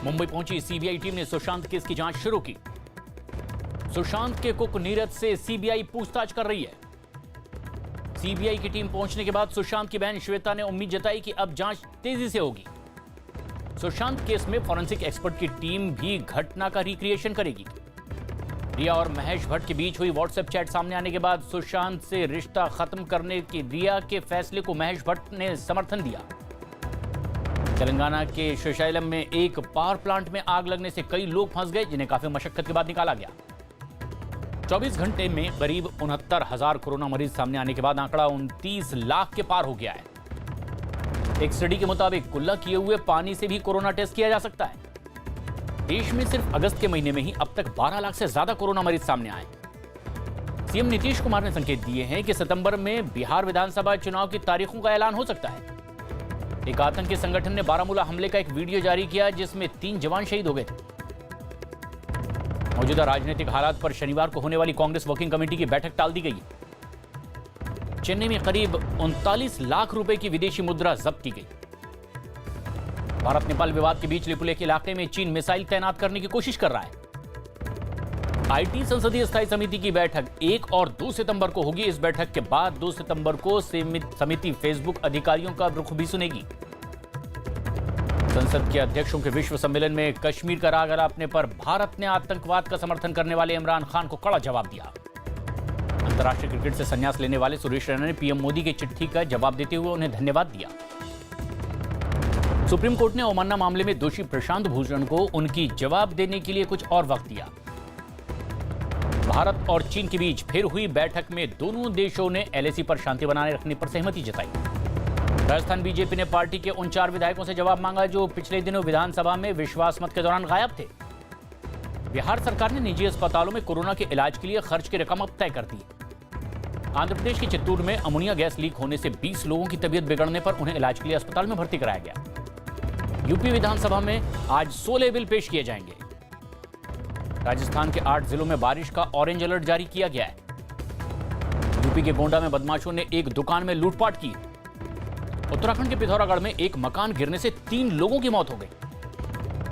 मुंबई पहुंची CBI team ने Sushant case की जांच शुरू की। सुशांत के कुक नीरज से सीबीआई पूछताछ कर रही है। सीबीआई की टीम पहुंचने के बाद सुशांत की बहन श्वेता ने उम्मीद जताई कि अब जांच तेजी से होगी। सुशांत केस में फॉरेंसिक एक्सपर्ट की टीम भी घटना का रिक्रिएशन करेगी। रिया और महेश भट्ट के बीच हुई व्हाट्सएप चैट सामने आने के बाद सुशांत से रिश्ता खत्म करने की रिया के फैसले को महेश भट्ट ने समर्थन दिया। तेलंगाना के श्रीशैलम में एक पावर प्लांट में आग लगने से कई लोग फंस गए, जिन्हें काफी मशक्कत के बाद निकाला गया। 24 घंटे में करीब 69,000 कोरोना मरीज सामने आने के बाद आंकड़ा 29 लाख के पार हो गया है। एक स्टडी के मुताबिक कुल्ला किए हुए पानी से भी कोरोना टेस्ट किया जा सकता है। देश में सिर्फ अगस्त के महीने में ही अब तक 12 लाख से ज्यादा कोरोना मरीज सामने आए। सीएम नीतीश कुमार ने संकेत दिए हैं कि सितंबर में बिहार विधानसभा चुनाव की तारीखों का ऐलान हो सकता है। एक आतंकी संगठन ने बारामूला हमले का एक वीडियो जारी किया, जिसमें 3 जवान शहीद हो गए थे। मौजूदा राजनीतिक हालात पर शनिवार को होने वाली कांग्रेस वर्किंग कमेटी की बैठक टाल दी गई। चेन्नई में करीब 39 लाख रुपए की विदेशी मुद्रा जब्त की गई। भारत नेपाल विवाद के बीच लिपुलेख इलाके में चीन मिसाइल तैनात करने की कोशिश कर रहा है। आईटी संसदीय स्थायी समिति की बैठक 1 और 2 सितंबर को होगी। इस बैठक के बाद 2 सितंबर को समिति फेसबुक अधिकारियों का रुख भी सुनेगी। संसद के अध्यक्षों के विश्व सम्मेलन में कश्मीर का राग अलापने पर भारत ने आतंकवाद का समर्थन करने वाले इमरान खान को कड़ा जवाब दिया। अंतर्राष्ट्रीय क्रिकेट से संन्यास लेने वाले सुरेश रैना ने पीएम मोदी की चिट्ठी का जवाब देते हुए उन्हें धन्यवाद दिया। सुप्रीम कोर्ट ने अवमानना मामले में दोषी प्रशांत भूषण को उनकी जवाब देने के लिए कुछ और वक्त दिया। भारत और चीन के बीच फिर हुई बैठक में दोनों देशों ने एलएसी पर शांति बनाए रखने पर सहमति जताई। राजस्थान बीजेपी ने पार्टी के उन 4 विधायकों से जवाब मांगा जो पिछले दिनों विधानसभा में विश्वास मत के दौरान गायब थे। बिहार सरकार ने निजी अस्पतालों में कोरोना के इलाज के लिए खर्च की रकम अब तय कर दी। आंध्र प्रदेश के चित्तूर में अमोनिया गैस लीक होने से 20 लोगों की तबीयत बिगड़ने पर उन्हें इलाज के लिए अस्पताल में भर्ती कराया गया। यूपी विधानसभा में आज 16 बिल पेश किए जाएंगे। राजस्थान के 8 जिलों में बारिश का ऑरेंज अलर्ट जारी किया गया है। यूपी के गोंडा में बदमाशों ने एक दुकान में लूटपाट की। उत्तराखंड के पिथौरागढ़ में एक मकान गिरने से 3 लोगों की मौत हो गई।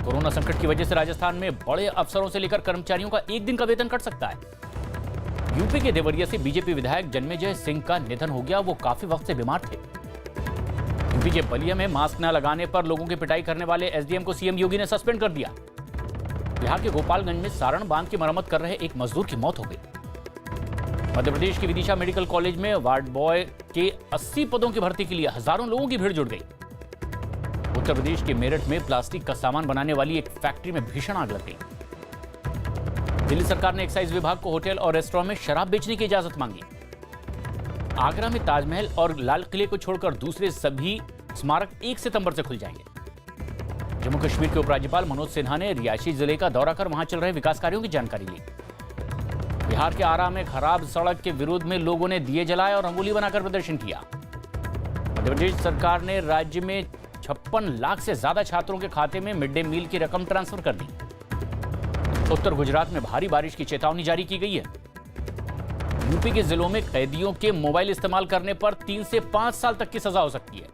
कोरोना संकट की वजह से राजस्थान में बड़े अफसरों से लेकर कर्मचारियों का एक दिन का वेतन कट सकता है। यूपी के देवरिया से बीजेपी विधायक जन्मेजय सिंह का निधन हो गया। वो काफी वक्त से बीमार थे। यूपी के बलिया में मास्क न लगाने पर लोगों की पिटाई करने वाले एसडीएम को सीएम योगी ने सस्पेंड कर दिया। बिहार के गोपालगंज में सारण बांध की मरम्मत कर रहे एक मजदूर की मौत हो गई। मध्य प्रदेश के विदिशा मेडिकल कॉलेज में वार्ड बॉय के 80 पदों की भर्ती के लिए हजारों लोगों की भीड़ जुट गई। उत्तर प्रदेश के मेरठ में प्लास्टिक का सामान बनाने वाली एक फैक्ट्री में भीषण आग लग गई। दिल्ली सरकार ने एक्साइज विभाग को होटल और रेस्टोरेंट में शराब बेचने की इजाजत मांगी। आगरा में ताजमहल और लाल किले को छोड़कर दूसरे सभी स्मारक 1 सितंबर से खुल जाएंगे। जम्मू कश्मीर के उपराज्यपाल मनोज सिन्हा ने रियासी जिले का दौरा कर वहां चल रहे विकास कार्यों की जानकारी ली। बिहार के आरा में खराब सड़क के विरोध में लोगों ने दिए जलाए और रंगोली बनाकर प्रदर्शन किया। मध्य प्रदेश सरकार ने राज्य में 56 लाख से ज्यादा छात्रों के खाते में मिड डे मील की रकम ट्रांसफर कर दी। उत्तर गुजरात में भारी बारिश की चेतावनी जारी की गई है। यूपी के जिलों में कैदियों के मोबाइल इस्तेमाल करने पर 3 से 5 साल तक की सजा हो सकती है।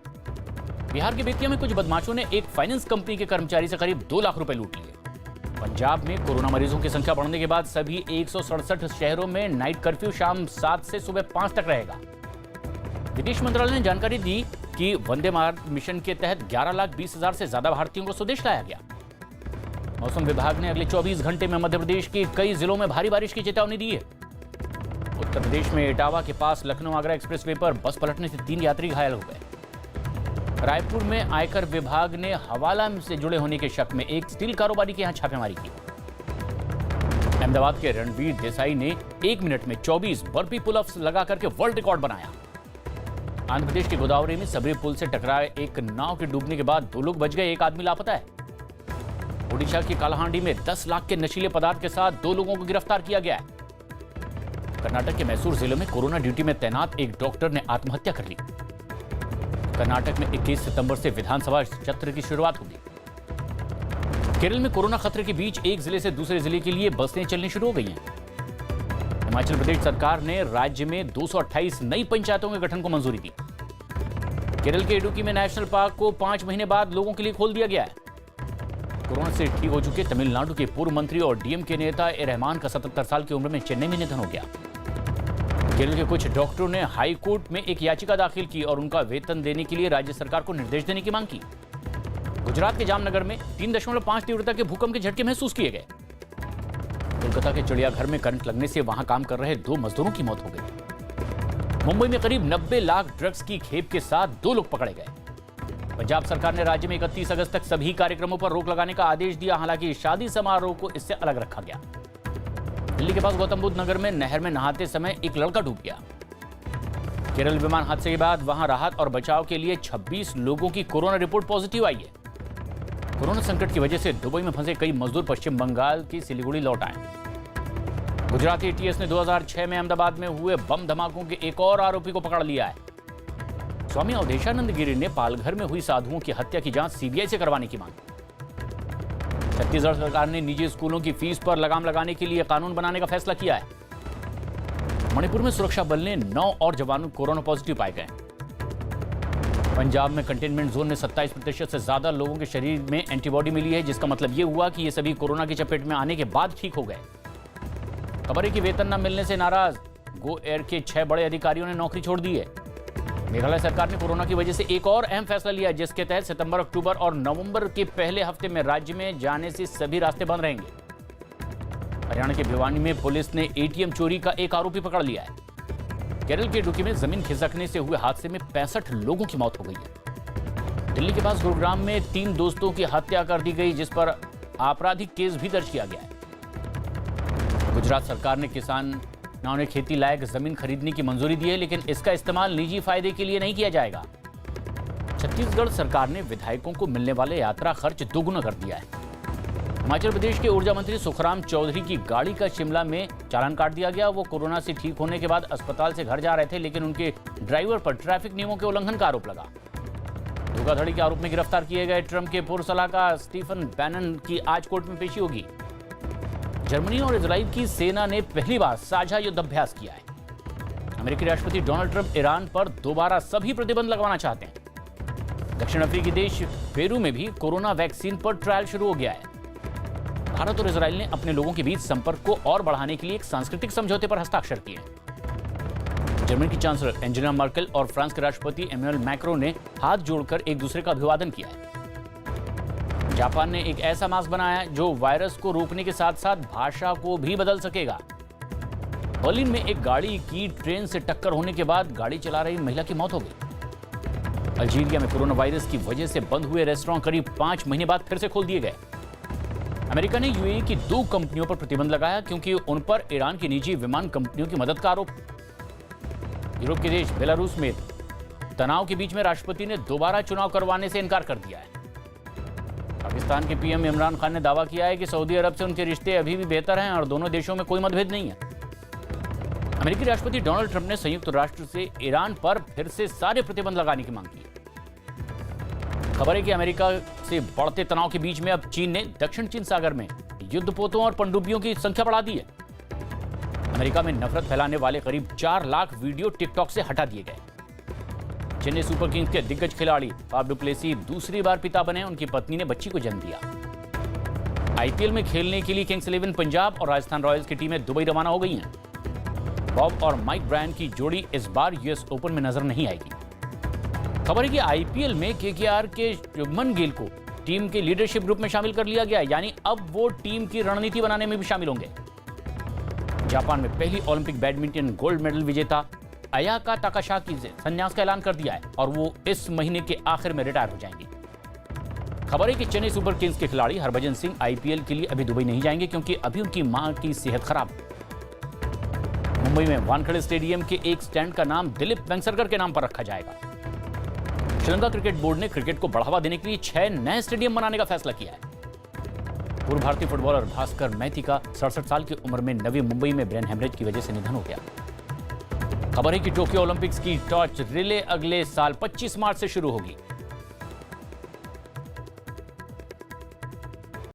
बिहार के बेतिया में कुछ बदमाशों ने एक फाइनेंस कंपनी के कर्मचारी से करीब 2 लाख रुपए लूट लिए। पंजाब में कोरोना मरीजों की संख्या बढ़ने के बाद सभी 167 शहरों में नाइट कर्फ्यू शाम 7 से सुबह 5 तक रहेगा। विदेश मंत्रालय ने जानकारी दी कि वंदे भारत मिशन के तहत 11,20,000 से ज्यादा भारतीयों को स्वदेश लाया गया। मौसम विभाग ने अगले 24 घंटे में मध्य प्रदेश के कई जिलों में भारी बारिश की चेतावनी दी है। उत्तर प्रदेश में इटावा के पास लखनऊ आगरा एक्सप्रेसवे पर बस पलटने से 3 यात्री घायल हो गए। रायपुर में आयकर विभाग ने हवाला से जुड़े होने के शक में एक स्टील कारोबारी के यहां छापेमारी की। अहमदाबाद के रणवीर देसाई ने 1 मिनट में 24 बर्फी पुलअप्स लगा करके वर्ल्ड रिकॉर्ड बनाया। आंध्र प्रदेश के गोदावरी में सबरी पुल से टकराए एक नाव के डूबने के बाद 2 लोग बच गए, एक आदमी लापता है। ओडिशा के कालाहांडी में 10 लाख के नशीले पदार्थ के साथ 2 लोगों को गिरफ्तार किया गया है। कर्नाटक के मैसूर जिले में कोरोना ड्यूटी में तैनात एक डॉक्टर ने आत्महत्या कर ली। कर्नाटक में 21 सितंबर से विधानसभा सत्र की शुरुआत होगी। केरल में कोरोना खतरे के बीच एक जिले से दूसरे जिले के लिए बसें चलनी शुरू हो गई हैं। हिमाचल प्रदेश सरकार ने राज्य में 228 नई पंचायतों के गठन को मंजूरी दी। केरल के इडुक्की में नेशनल पार्क को 5 महीने बाद लोगों के लिए खोल दिया गया है। कोरोना से ठीक हो चुके तमिलनाडु के पूर्व मंत्री और डीएमके नेता ए रहमान का 77 साल की उम्र में चेन्नई में निधन हो गया। केरल के कुछ डॉक्टरों ने हाई कोर्ट में एक याचिका दाखिल की और उनका वेतन देने के लिए राज्य सरकार को निर्देश देने की मांग की। गुजरात के जामनगर में 3.5 तीव्रता के भूकंप के झटके महसूस किए गए। कोलकाता के चिड़ियाघर में करंट लगने से वहां काम कर रहे 2 मजदूरों की मौत हो गई। मुंबई में करीब 90 लाख ड्रग्स की खेप के साथ 2 लोग पकड़े गए। पंजाब सरकार ने राज्य में 31 अगस्त तक सभी कार्यक्रमों पर रोक लगाने का आदेश दिया। हालांकि शादी समारोह को इससे अलग रखा गया। दिल्ली के पास गौतम बुद्ध नगर में नहर में नहाते समय एक लड़का डूब गया। केरल विमान हादसे के बाद वहां राहत और बचाव के लिए 26 लोगों की कोरोना रिपोर्ट पॉजिटिव आई है। कोरोना संकट की वजह से दुबई में फंसे कई मजदूर पश्चिम बंगाल की सिलीगुड़ी लौट आए। गुजराती एटीएस ने 2006 में अहमदाबाद में हुए बम धमाकों के एक और आरोपी को पकड़ लिया है। स्वामी अवधेशानंद गिरी ने पालघर में हुई साधुओं की हत्या की जांच सीबीआई से करवाने की मांग। छत्तीसगढ़ सरकार ने निजी स्कूलों की फीस पर लगाम लगाने के लिए कानून बनाने का फैसला किया है। मणिपुर में सुरक्षा बल ने 9 और जवान कोरोना पॉजिटिव पाए गए। पंजाब में कंटेनमेंट जोन में 27% से ज्यादा लोगों के शरीर में एंटीबॉडी मिली है, जिसका मतलब यह हुआ कि ये सभी कोरोना की चपेट में आने के बाद ठीक हो गए। खबर है कि वेतन न मिलने से नाराज गो एयर के 6 बड़े अधिकारियों ने नौकरी छोड़ दी है। मेघालय सरकार ने कोरोना की वजह से एक और अहम फैसला लिया, जिसके तहत सितंबर, अक्टूबर और नवंबर के पहले हफ्ते में राज्य में जाने से सभी रास्ते बंद रहेंगे। हरियाणा के भिवानी में पुलिस ने एटीएम चोरी का एक आरोपी पकड़ लिया है। केरल के इडुक्की में जमीन खिसकने से हुए हादसे में 65 लोगों की मौत हो गई है। दिल्ली के पास गुरुग्राम में 3 दोस्तों की हत्या कर दी गई, जिस पर आपराधिक केस भी दर्ज किया गया है। गुजरात सरकार ने किसानों ने खेती लायक जमीन खरीदने की मंजूरी दी है, लेकिन इसका इस्तेमाल निजी फायदे के लिए नहीं किया जाएगा। छत्तीसगढ़ सरकार ने विधायकों को मिलने वाले यात्रा खर्च दोगुना कर दिया है। हिमाचल प्रदेश के ऊर्जा मंत्री सुखराम चौधरी की गाड़ी का शिमला में चालान काट दिया गया। वो कोरोना से ठीक होने के बाद अस्पताल से घर जा रहे थे, लेकिन उनके ड्राइवर पर ट्रैफिक नियमों के उल्लंघन का आरोप लगा। धोखाधड़ी के आरोप में गिरफ्तार किए गए ट्रंप के पूर्व सलाहकार स्टीफन बैनन की आज कोर्ट में पेशी होगी। जर्मनी और इजराइल की सेना ने पहली बार साझा युद्धाभ्यास किया है। अमेरिकी राष्ट्रपति डोनाल्ड ट्रंप ईरान पर दोबारा सभी प्रतिबंध लगवाना चाहते हैं। दक्षिण अफ्रीकी देश पेरू में भी कोरोना वैक्सीन पर ट्रायल शुरू हो गया है। भारत और इजराइल ने अपने लोगों के बीच संपर्क को और बढ़ाने के लिए एक सांस्कृतिक समझौते पर हस्ताक्षर किए। जर्मनी की चांसलर एंजेला मर्केल और फ्रांस के राष्ट्रपति इमैनुअल मैक्रों ने हाथ जोड़कर एक दूसरे का अभिवादन किया है। जापान ने एक ऐसा मास्क बनाया है जो वायरस को रोकने के साथ साथ भाषा को भी बदल सकेगा। बर्लिन में एक गाड़ी की ट्रेन से टक्कर होने के बाद गाड़ी चला रही महिला की मौत हो गई। अल्जीरिया में कोरोना वायरस की वजह से बंद हुए रेस्टोरेंट करीब 5 महीने बाद फिर से खोल दिए गए। अमेरिका ने यूएई की 2 कंपनियों पर प्रतिबंध लगाया, क्योंकि उन पर ईरान की निजी विमान कंपनियों की मदद का आरोप। यूरोप के देश बेलारूस में तनाव के बीच में राष्ट्रपति ने दोबारा चुनाव करवाने से इनकार कर दिया है। पाकिस्तान के पीएम इमरान खान ने दावा किया है कि सऊदी अरब से उनके रिश्ते अभी भी बेहतर हैं और दोनों देशों में कोई मतभेद नहीं है। अमेरिकी राष्ट्रपति डोनाल्ड ट्रंप ने संयुक्त राष्ट्र से ईरान पर फिर से सारे प्रतिबंध लगाने की मांग की। खबर है कि अमेरिका से बढ़ते तनाव के बीच में अब चीन ने दक्षिण चीन सागर में युद्धपोतों और पनडुब्बियों की संख्या बढ़ा दी है। अमेरिका में नफरत फैलाने वाले करीब 4 लाख वीडियो टिकटॉक से हटा दिए गए। चेन्नई सुपर किंग्स के दिग्गज खिलाड़ी फाफ डु प्लेसी दूसरी बार पिता बने। उनकी पत्नी ने बच्ची को जन्म दिया। आईपीएल में खेलने के लिए किंग्स 11 पंजाब और राजस्थान रॉयल्स की टीमें दुबई रवाना हो गई हैं। बॉब और माइक ब्रायन की जोड़ी इस बार यूएस ओपन में नजर नहीं आएगी। खबर है कि आईपीएल में केकेआर के शुभमन गिल को टीम के लीडरशिप ग्रुप में शामिल कर लिया गया, यानी अब वो टीम की रणनीति बनाने में भी शामिल होंगे। जापान में पहली ओलंपिक बैडमिंटन गोल्ड मेडल विजेता अयाका ताकाशाकी से संन्यास का ऐलान कर दिया है और वो इस महीने के आखिर में रिटायर हो जाएंगी। खबर है कि चेन्नई सुपर किंग्स के खिलाड़ी हरभजन सिंह आईपीएल के लिए अभी दुबई नहीं जाएंगे, क्योंकि अभी उनकी मां की सेहत खराब है। मुंबई में वानखेड़े स्टेडियम के एक स्टैंड का नाम दिलीप वेंगसरकर के नाम पर रखा जाएगा। श्रीलंका क्रिकेट बोर्ड ने क्रिकेट को बढ़ावा देने के लिए 6 नए स्टेडियम बनाने का फैसला किया है। पूर्व भारतीय फुटबॉलर भास्कर मैथी का 67 साल की उम्र में नवी मुंबई में ब्रेन हेमरेज की वजह से निधन हो गया। खबर है कि टोक्यो ओलंपिक्स की टॉर्च रिले अगले साल 25 मार्च से शुरू होगी।